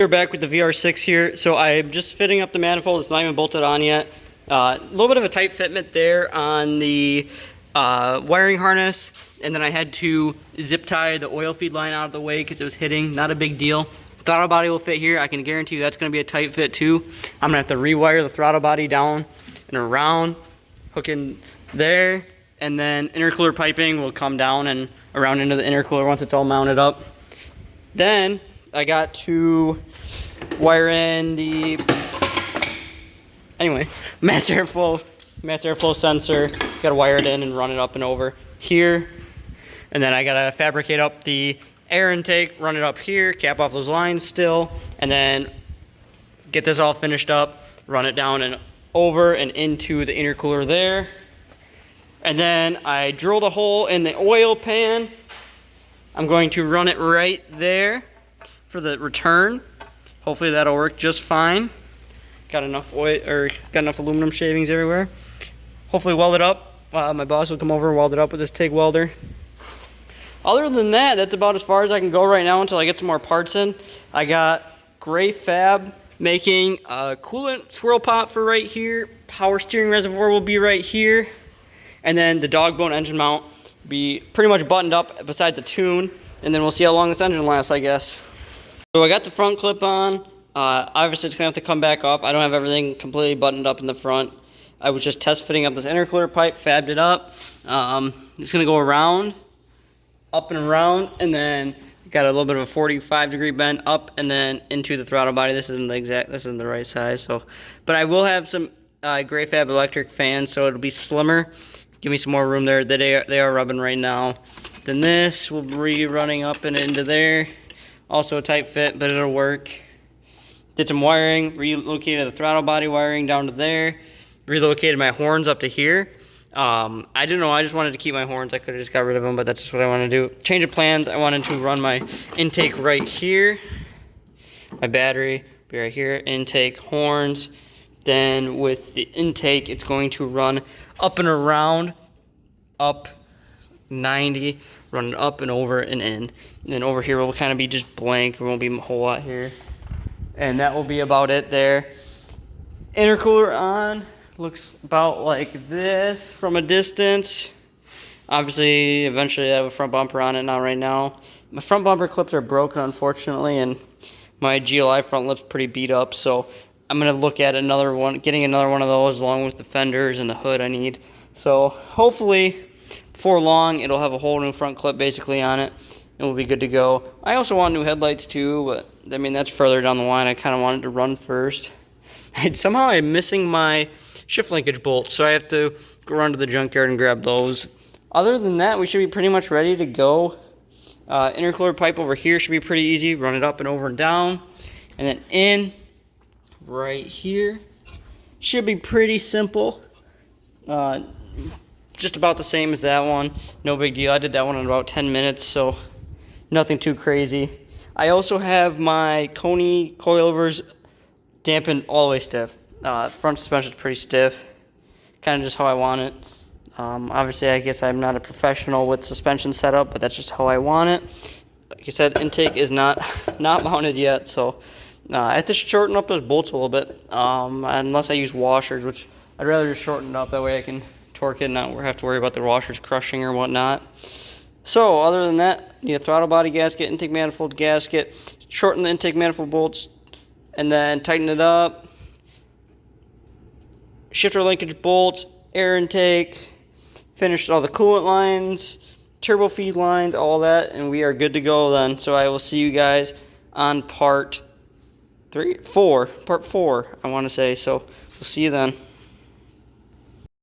We're back with the VR6 here. So I'm just fitting up the manifold. It's not even bolted on yet. A little bit of a tight fitment there on the wiring harness, and then I had to zip tie the oil feed line out of the way because it was hitting. Not a big deal. Throttle body will fit here. I can guarantee you that's going to be a tight fit too. I'm going to have to rewire the throttle body down and around, hooking there, and then intercooler piping will come down and around into the intercooler once it's all mounted up. Then I got to wire in the mass airflow sensor. Got to wire it in and run it up and over here, and then I got to fabricate up the air intake, run it up here, cap off those lines still, and then get this all finished up, run it down and over and into the intercooler there. And then I drilled a hole in the oil pan. I'm going to run it right there for the return. Hopefully that'll work just fine. Got enough oil, or got enough aluminum shavings everywhere. Hopefully weld it up. My boss will come over and weld it up with this TIG welder. Other than that, that's about as far as I can go right now until I get some more parts in. I got Gray Fab making a coolant swirl pot for right here. Power steering reservoir will be right here. And then the dog bone engine mount will be pretty much buttoned up besides the tune. And then we'll see how long this engine lasts, I guess. So I got the front clip on. Obviously it's gonna have to come back off. I don't have everything completely buttoned up in the front. I was just test fitting up this intercooler pipe, fabbed it up. It's gonna go around, up and around, and then got a little bit of a 45-degree bend up and then into the throttle body. This isn't the right size. So, but I will have some Gray Fab electric fans, so it'll be slimmer. Give me some more room there. They are rubbing right now. Then this will be running up and into there. Also a tight fit, but it'll work. Did some wiring, relocated the throttle body wiring down to there. Relocated my horns up to here. I didn't know, I just wanted to keep my horns. I could have just got rid of them, but that's just what I want to do. Change of plans, I wanted to run my intake right here. My battery be right here, intake, horns. Then with the intake, it's going to run up and around, up 90, run it up and over and in. And then over here will kind of be just blank. There won't be a whole lot here. And that will be about it there. Intercooler on. Looks about like this from a distance. Obviously, eventually I have a front bumper on it, not right now. My front bumper clips are broken, unfortunately, and my GLI front lip's pretty beat up, so I'm going to look at another one, getting another one of those along with the fenders and the hood I need. So hopefully before long it'll have a whole new front clip basically on it and we'll be good to go. I also want new headlights too, but I mean that's further down the line. I kind of wanted to run first. Somehow I'm missing my shift linkage bolts, so I have to go run to the junkyard and grab those. Other than that, we should be pretty much ready to go. Intercooler pipe over here should be pretty easy. Run it up and over and down. And then in right here. Should be pretty simple. Just about the same as that one. No big deal. I did that one in about 10 minutes, so nothing too crazy. I also have my Coney coilovers dampened all the way stiff. Front suspension is pretty stiff, kind of just how I want it. Obviously, I guess I'm not a professional with suspension setup, but that's just how I want it. Like I said, intake is not mounted yet, so I have to shorten up those bolts a little bit, unless I use washers, which I'd rather just shorten it up. That way I can torque it and not have to worry about the washers crushing or whatnot. So other than that, need a throttle body gasket, intake manifold gasket, shorten the intake manifold bolts, and then tighten it up. Shifter linkage bolts, air intake, finished all the coolant lines, turbo feed lines, all that, and we are good to go then. So I will see you guys on part 4, I want to say. So we'll see you then.